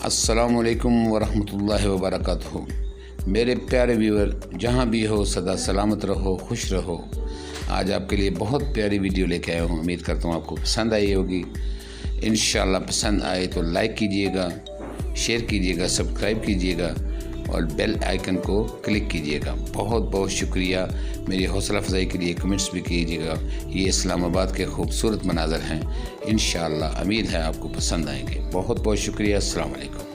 अस्सलामुअलैकुम वरहमतुल्लाहि वबरकातुहू। मेरे प्यारे व्यूअर, जहाँ भी हो सदा सलामत रहो, खुश रहो। आज आपके लिए बहुत प्यारी वीडियो लेके आया हूँ। उम्मीद करता हूँ आपको पसंद आई होगी। इंशाल्लाह पसंद आए तो लाइक कीजिएगा, शेयर कीजिएगा, सब्सक्राइब कीजिएगा और बेल आइकन को क्लिक कीजिएगा। बहुत बहुत शुक्रिया। मेरी हौसला अफजाई के लिए कमेंट्स भी कीजिएगा। ये इस्लामाबाद के खूबसूरत मनाज़र हैं। इंशाअल्लाह उम्मीद है आपको पसंद आएंगे। बहुत बहुत शुक्रिया। अस्सलाम वालेकुम।